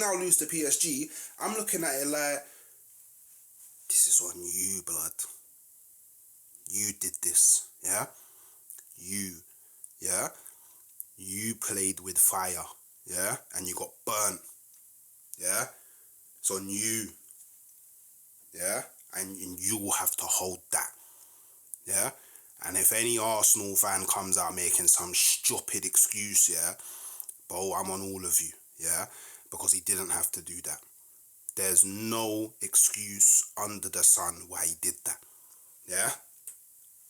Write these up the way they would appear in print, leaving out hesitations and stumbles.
now lose to PSG, I'm looking at it like, this is on you, blood. You did this, yeah? You played with fire, yeah? And you got burnt, yeah? It's on you, yeah? And you will have to hold that, yeah? And if any Arsenal fan comes out making some stupid excuse, yeah, bro, I'm on all of you, yeah? Because he didn't have to do that. There's no excuse under the sun why he did that, yeah?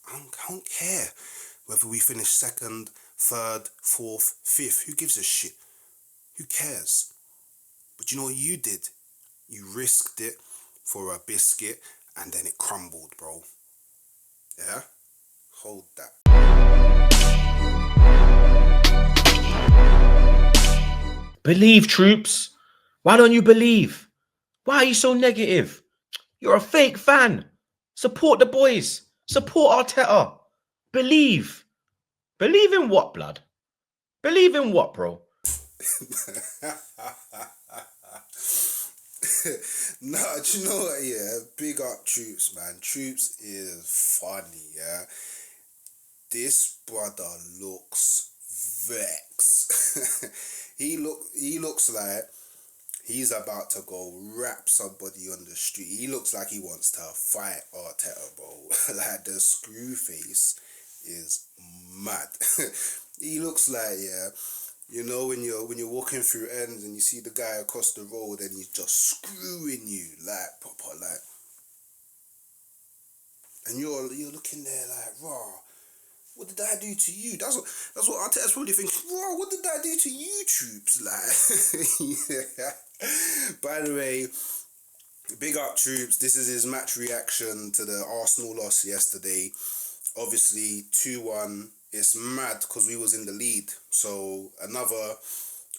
I don't care whether we finish second, third, fourth, fifth. Who gives a shit? Who cares? But you know what you did? You risked it for a biscuit and then it crumbled, bro. Yeah? Hold that. Believe, Troopz. Why don't you believe? Why are you so negative? You're a fake fan. Support the boys. Support Arteta. Believe. Believe in what, blood? Believe in what, bro? Nah, do you know what, yeah? Big up Troopz, man. Troopz is funny, yeah? This brother looks vexed. He looks like he's about to go rap somebody on the street. He looks like he wants to fight Arteta, bro. Like, the screw face is mad. He looks like, yeah, you know, when you're walking through ends and you see the guy across the road and he's just screwing you, like, proper, like, and you're looking there like, raw. What did I do to you? That's what Arteta's probably thinking. Raw, what did I do to you, Troopz? Like, yeah. By the way, big up Troopz. This is his match reaction to the Arsenal loss yesterday. Obviously, 2-1. It's mad because we was in the lead. So another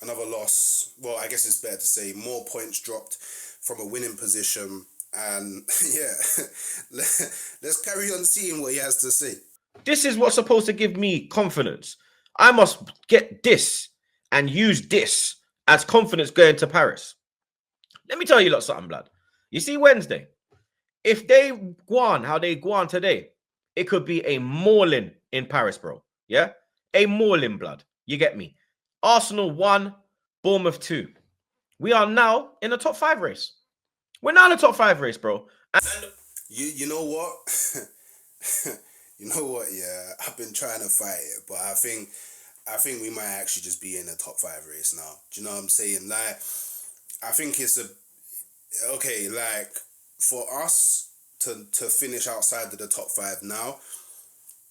loss. Well, I guess it's better to say more points dropped from a winning position. And yeah, let's carry on seeing what he has to say. This is what's supposed to give me confidence. I must get this and use this as confidence going to Paris. Let me tell you lot something, blood. You see Wednesday, if they go on how they go on today, it could be a mauling in Paris, bro. Yeah? A mauling, blood. You get me? Arsenal 1, Bournemouth 2. We are now in the top 5 race. We're now in the top 5 race, bro. And you know what? You know what, yeah, I've been trying to fight it, but I think we might actually just be in the top 5 race now. Do you know what I'm saying? Like, I think it's like, for us to finish outside of the top 5 now,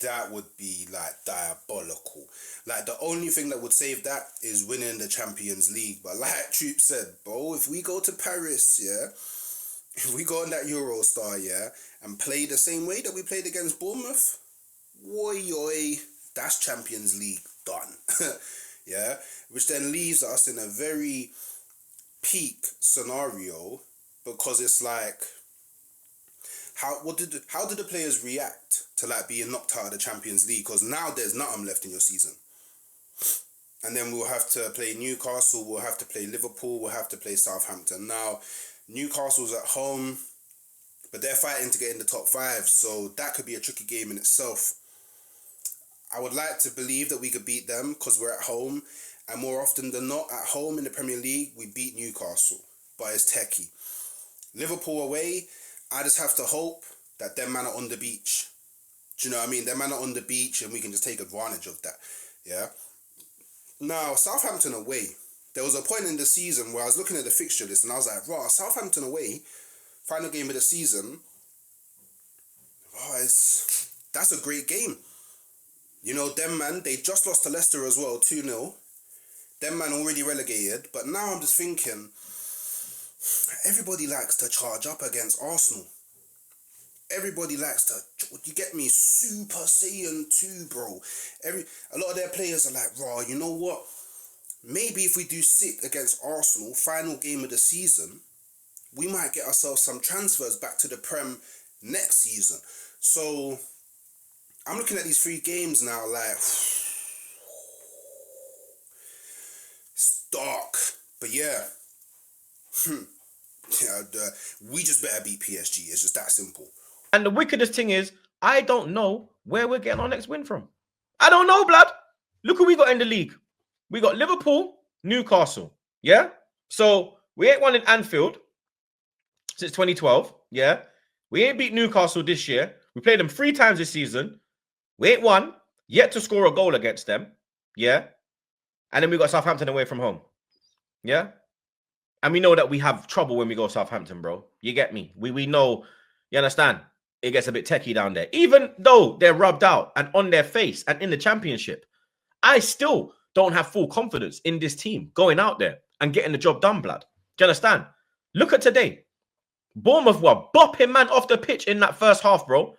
that would be, like, diabolical. Like, the only thing that would save that is winning the Champions League. But like Troopz said, bro, if we go to Paris, yeah, if we go on that Eurostar, yeah, and play the same way that we played against Bournemouth, oi, that's Champions League done. Yeah, which then leaves us in a very peak scenario, because it's like, how did the players react to, like, being knocked out of the Champions League? Because now there's nothing left in your season. And then we'll have to play Newcastle, we'll have to play Liverpool, we'll have to play Southampton. Now, Newcastle's at home, but they're fighting to get in the top 5, so that could be a tricky game in itself. I would like to believe that we could beat them because we're at home, and more often than not, at home in the Premier League, we beat Newcastle, but it's techie. Liverpool away, I just have to hope that them man are on the beach. Do you know what I mean? Them man are on the beach and we can just take advantage of that, yeah? Now, Southampton away, there was a point in the season where I was looking at the fixture list and I was like, raw, Southampton away, final game of the season, that's a great game. You know, them man, they just lost to Leicester as well, 2-0. Them man already relegated, but now I'm just thinking, everybody likes to charge up against Arsenal. Everybody likes to, you get me, Super Saiyan 2, bro. A lot of their players are like, raw, you know what? Maybe if we do sick against Arsenal, final game of the season, we might get ourselves some transfers back to the Prem next season. So I'm looking at these 3 games now like, it's dark. But yeah, Yeah, we just better beat PSG. It's just that simple. And the wickedest thing is, I don't know where we're getting our next win from. I don't know, blood. Look who we got in the league. We got Liverpool, Newcastle. Yeah? So we ain't won in Anfield since 2012. Yeah? We ain't beat Newcastle this year. We played them 3 times this season. We ain't won, yet to score a goal against them. Yeah? And then we got Southampton away from home. Yeah? And we know that we have trouble when we go Southampton, bro. You get me? We know, you understand? It gets a bit techie down there. Even though they're rubbed out and on their face and in the championship, I still don't have full confidence in this team going out there and getting the job done, blood. Do you understand? Look at today. Bournemouth were bopping man off the pitch in that first half, bro.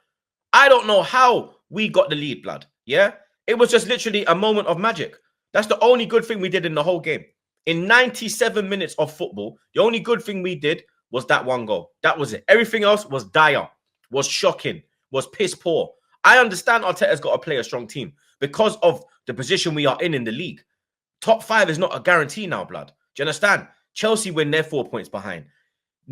I don't know how we got the lead, blood. Yeah? It was just literally a moment of magic. That's the only good thing we did in the whole game. In 97 minutes of football, the only good thing we did was that one goal. That was it. Everything else was dire, was shocking, was piss poor. I understand Arteta's got to play a strong team because of the position we are in the league. Top 5 is not a guarantee now, blood. Do you understand? Chelsea win, they're 4 points behind.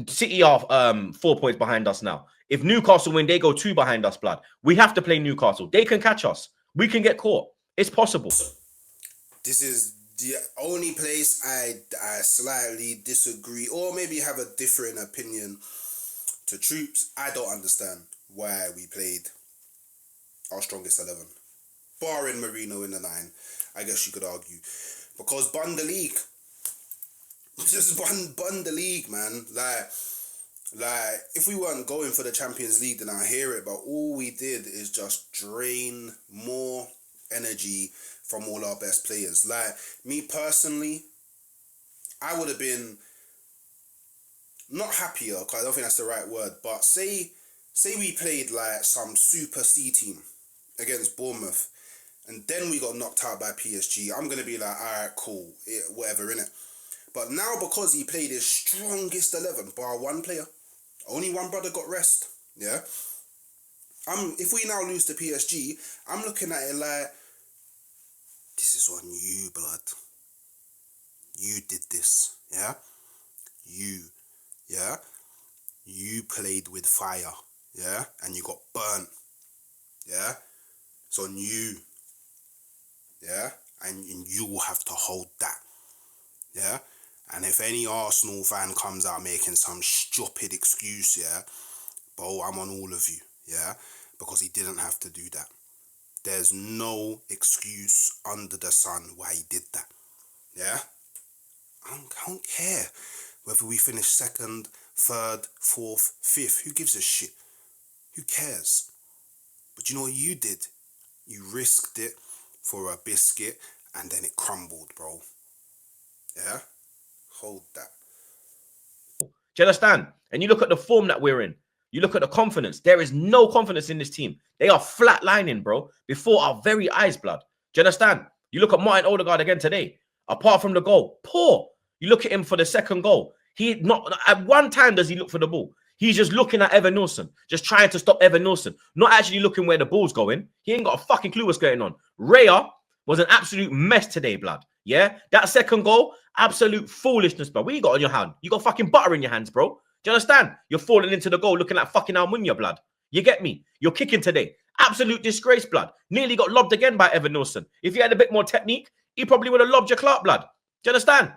City are 4 points behind us now. If Newcastle win, they go 2 behind us, blood. We have to play Newcastle. They can catch us. We can get caught. It's possible. This is the only place I slightly disagree or maybe have a different opinion to Troopz. I don't understand why we played our strongest 11. Barring Marino in the 9, I guess you could argue. Because bun the league. Just bun the league, man. Like, if we weren't going for the Champions League, then I hear it. But all we did is just drain more energy from all our best players. Like, me personally, I would have been not happier, because I don't think that's the right word, but say we played like some Super C team against Bournemouth, and then we got knocked out by PSG. I'm going to be like, all right, cool, whatever, innit? But now, because he played his strongest 11, bar one player, only one brother got rest, yeah? If we now lose to PSG, I'm looking at it like, this is on you, blood. You did this, yeah? You played with fire, yeah? And you got burnt, yeah? It's on you, yeah? And you will have to hold that, yeah? And if any Arsenal fan comes out making some stupid excuse, yeah, bro, I'm on all of you, yeah? Because he didn't have to do that. There's no excuse under the sun why he did that, yeah? I don't care whether we finish 2nd, 3rd, 4th, 5th. Who gives a shit? Who cares? But you know what you did? You risked it for a biscuit and then it crumbled, bro. Yeah? Hold that. Do you understand? And you look at the form that we're in. You look at the confidence. There is no confidence in this team. They are flatlining, bro, before our very eyes, blood. Do you understand? You look at Martin Odegaard again today. Apart from the goal, poor. You look at him for the second goal. He not at one time does he look for the ball. He's just looking at Evan Nilsson, just trying to stop Evan Nilsson, not actually looking where the ball's going. He ain't got a fucking clue what's going on. Raya was an absolute mess today, blood. Yeah, that second goal, absolute foolishness, bro. What you got on your hand? You got fucking butter in your hands, bro. Do you understand? You're falling into the goal looking like fucking Almunia, blood. You get me? You're kicking today. Absolute disgrace, blood. Nearly got lobbed again by Evan Nilsson. If you had a bit more technique, he probably would have lobbed your Clark, blood. Do you understand?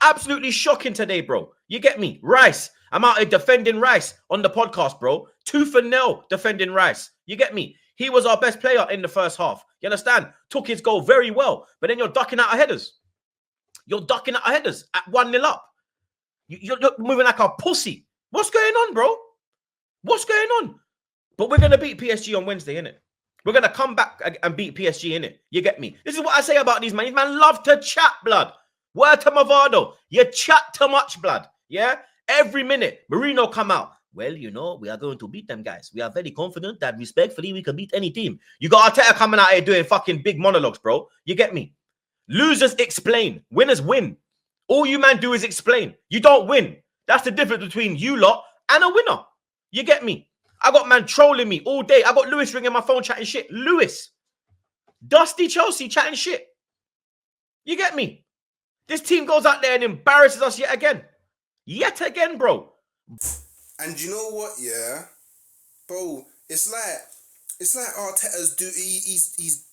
Absolutely shocking today, bro. You get me? Rice. I'm out here defending Rice on the podcast, bro. 2-0 defending Rice. You get me? He was our best player in the first half. You understand? Took his goal very well. But then you're ducking out of headers. You're ducking out of headers at 1-0 up. You're moving like a pussy. What's going on, bro? What's going on? But we're going to beat PSG on Wednesday, innit? We're going to come back and beat PSG, innit? You get me? This is what I say about these man. These man love to chat, blood. Word to Mavado. You chat too much, blood. Yeah? Every minute, Marino come out. Well, you know, we are going to beat them guys. We are very confident that respectfully we can beat any team. You got Arteta coming out here doing fucking big monologues, bro. You get me? Losers explain. Winners win. All you man do is explain. You don't win. That's the difference between you lot and a winner. You get me? I got man trolling me all day. I got Lewis ringing my phone chatting shit. Lewis. Dusty Chelsea chatting shit. You get me? This team goes out there and embarrasses us yet again. Yet again, bro. And you know what? Yeah, bro. It's like Arteta's he's.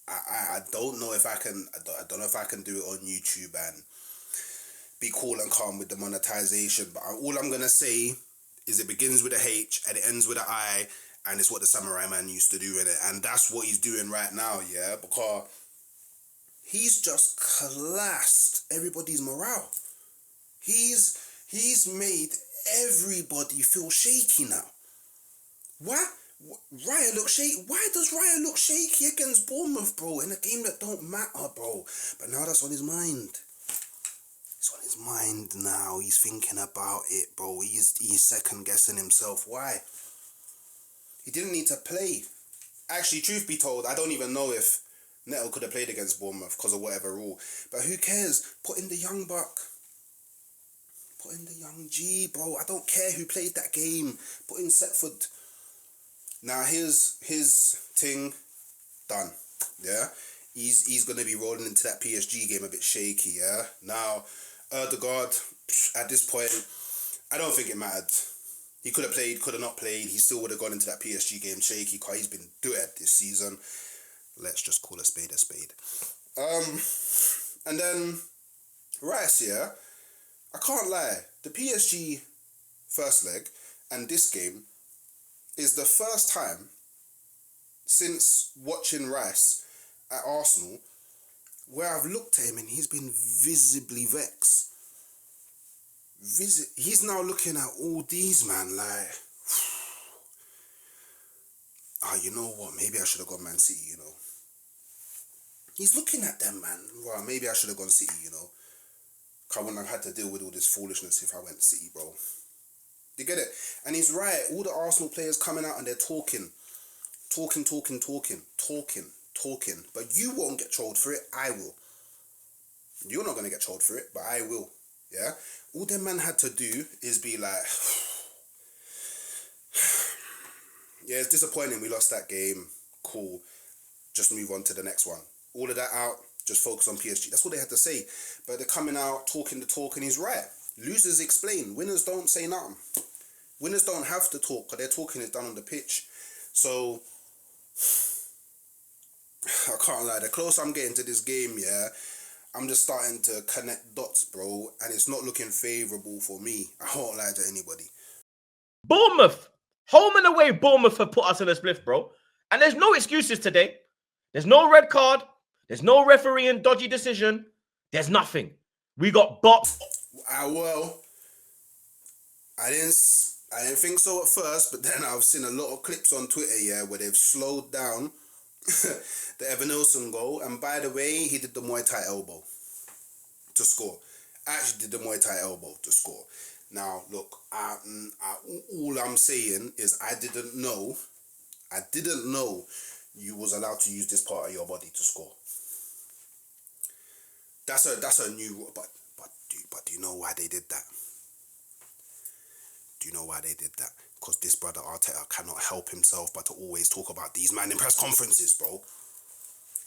I don't know if I can. I don't know if I can do it on YouTube and be cool and calm with the monetization. But all I'm gonna say is it begins with a H and it ends with an I, and it's what the Samurai Man used to do in it, and that's what he's doing right now. Yeah, because he's just collapsed everybody's morale. He's made everybody feel shaky now. Why? Raya look shaky. Why does Raya look shaky against Bournemouth, bro? In a game that don't matter, bro. But now that's on his mind. It's on his mind now. He's thinking about it, bro. He's second guessing himself. Why? He didn't need to play. Actually, truth be told, I don't even know if Neto could have played against Bournemouth because of whatever rule. But who cares? Put in the young buck. Put in the young G, bro. I don't care who played that game. Put in Setford. Now his thing done. Yeah, he's gonna be rolling into that PSG game a bit shaky. Yeah. Now, Ødegaard, at this point, I don't think it mattered. He could have played, could have not played. He still would have gone into that PSG game shaky because he's been doing it this season. Let's just call a spade a spade. And then Rice, yeah. I can't lie. The PSG first leg and this game is the first time since watching Rice at Arsenal where I've looked at him and he's been visibly vexed. He's now looking at all these, man, like, you know what, maybe I should have gone Man City, you know. He's looking at them, man. Well, maybe I should have gone City, you know. Because I wouldn't have had to deal with all this foolishness if I went City, bro. You get it? And he's right. All the Arsenal players coming out and they're talking. But you won't get trolled for it. I will. You're not going to get trolled for it, but I will. Yeah? All them man had to do is be like, yeah, it's disappointing we lost that game. Cool. Just move on to the next one. All of that out. Just focus on PSG. That's what they had to say. But they're coming out, talking the talk, and he's right. Losers explain. Winners don't say nothing. Winners don't have to talk because their talking is done on the pitch. So, I can't lie. The closer I'm getting to this game, yeah, I'm just starting to connect dots, bro. And it's not looking favourable for me. I won't lie to anybody. Bournemouth. Home and away, Bournemouth have put us in a spliff, bro. And there's no excuses today. There's no red card. There's no referee and dodgy decision. There's nothing. We got boxed. Well, I didn't think so at first, but then I've seen a lot of clips on Twitter, yeah, where they've slowed down the Evan Nilsson goal. And by the way, he did the Muay Thai elbow to score. Actually did the Muay Thai elbow to score. Now, look, all I'm saying is I didn't know you was allowed to use this part of your body to score. That's a new rule, but do you know why they did that? Do you know why they did that? Because this brother Arteta cannot help himself but to always talk about these man in press conferences, bro.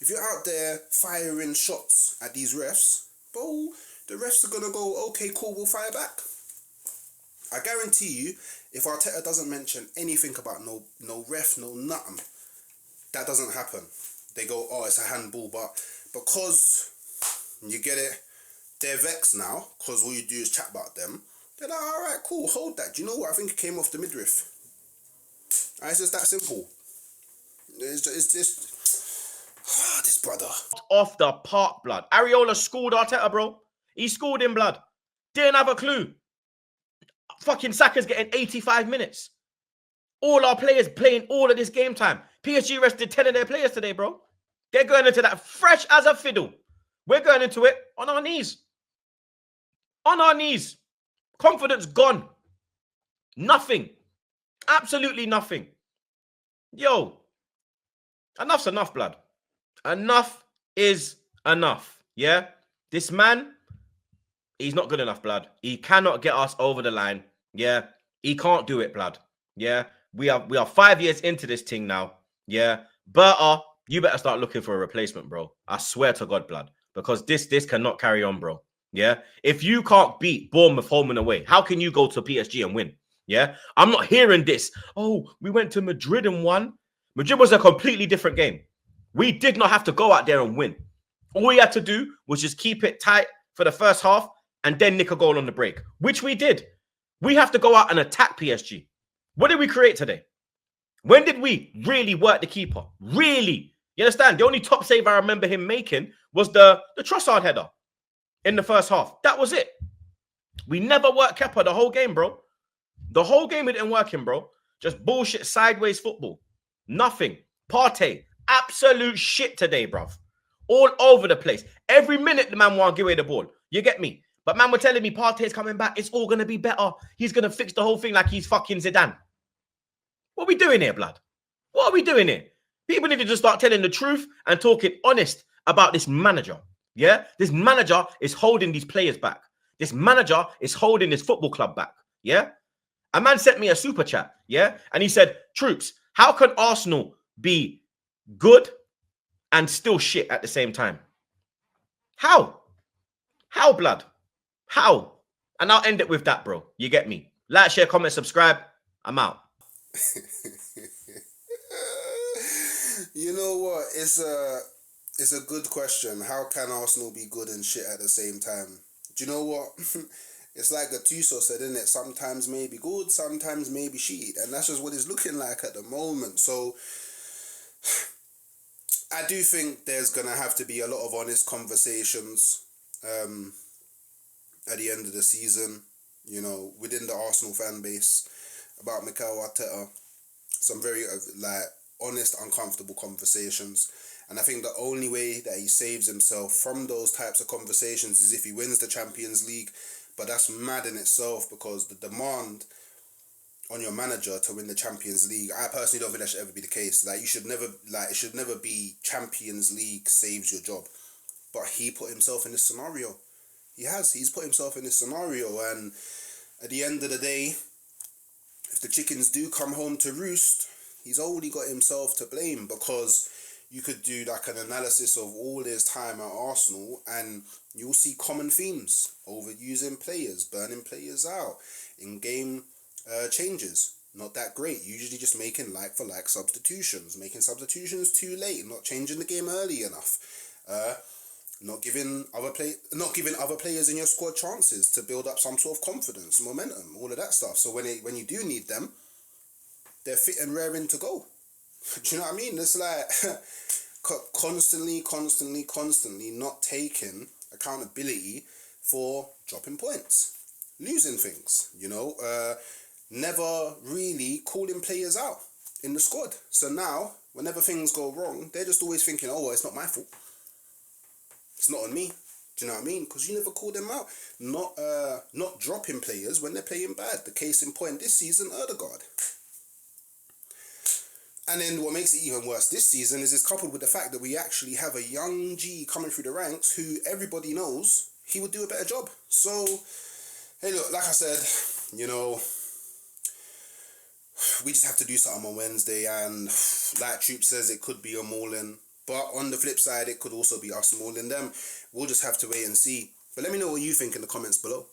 If you're out there firing shots at these refs, bro, the refs are gonna go, okay, cool, we'll fire back. I guarantee you, if Arteta doesn't mention anything about no ref, no nothing, that doesn't happen. They go, oh, it's a handball, but because you get it, they're vexed now because all you do is chat about them. They're like, all right, cool, hold that. Do you know what? I think it came off the midriff. It's just that simple. It's just this brother. Off the park, blood. Areola scored Arteta, bro. He scored in blood. Didn't have a clue. Fucking Saka's getting 85 minutes. All our players playing all of this game time. PSG rested 10 of their players today, bro. They're going into that fresh as a fiddle. We're going into it on our knees. On our knees. Confidence gone. Nothing. Absolutely nothing. Yo. Enough's enough, blood. Enough is enough. Yeah? This man, he's not good enough, blood. He cannot get us over the line. Yeah? He can't do it, blood. Yeah? We are 5 years into this thing now. Yeah? Berta, you better start looking for a replacement, bro. I swear to God, blood. Because this cannot carry on, bro. Yeah. If you can't beat Bournemouth home and away, how can you go to PSG and win? Yeah. I'm not hearing this. Oh, we went to Madrid and won. Madrid was a completely different game. We did not have to go out there and win. All we had to do was just keep it tight for the first half and then nick a goal on the break, which we did. We have to go out and attack PSG. What did we create today? When did we really work the keeper? Really? You understand? The only top save I remember him making was the Trossard header in the first half. That was it. We never worked Kepa the whole game, bro. The whole game it didn't work him, bro. Just bullshit sideways football. Nothing. Partey, absolute shit today, bruv. All over the place. Every minute the man want to give away the ball. You get me? But man were telling me Partey's coming back. It's all going to be better. He's going to fix the whole thing like he's fucking Zidane. What are we doing here, blood? What are we doing here? People need to just start telling the truth and talking honest about this manager. Yeah? This manager is holding these players back. This manager is holding this football club back. Yeah? A man sent me a super chat. Yeah? And he said, Troopz, how can Arsenal be good and still shit at the same time? How? How, blood? How? And I'll end it with that, bro. You get me? Like, share, comment, subscribe. I'm out. You know what? It's a good question. How can Arsenal be good and shit at the same time? Do you know what? It's like Gattuso said, isn't it? Sometimes maybe good, sometimes maybe shit. And that's just what it's looking like at the moment. So I do think there's going to have to be a lot of honest conversations at the end of the season, you know, within the Arsenal fan base about Mikel Arteta. Some very honest, uncomfortable conversations. And I think the only way that he saves himself from those types of conversations is if he wins the Champions League. But that's mad in itself, because the demand on your manager to win the Champions League, I personally don't think that should ever be the case. Like, it should never be Champions League saves your job. But he put himself in this scenario. He's put himself in this scenario, and at the end of the day, if the chickens do come home to roost, he's only got himself to blame, because you could do like an analysis of all his time at Arsenal and you'll see common themes: overusing players, burning players out, in-game changes, not that great, usually just making like-for-like substitutions, making substitutions too late, not changing the game early enough, not giving other players in your squad chances to build up some sort of confidence, momentum, all of that stuff. So when you do need them, they're fit and raring to go. Do you know what I mean? It's like constantly not taking accountability for dropping points, losing things, you know, never really calling players out in the squad. So now, whenever things go wrong, they're just always thinking, oh, well, it's not my fault. It's not on me. Do you know what I mean? Because you never call them out. Not dropping players when they're playing bad. The case in point this season, Ødegaard. And then what makes it even worse this season is it's coupled with the fact that we actually have a young G coming through the ranks who everybody knows he would do a better job. So, hey, look, like I said, you know, we just have to do something on Wednesday, and like Troopz says, it could be a mauling. But on the flip side, it could also be us mauling them. We'll just have to wait and see. But let me know what you think in the comments below.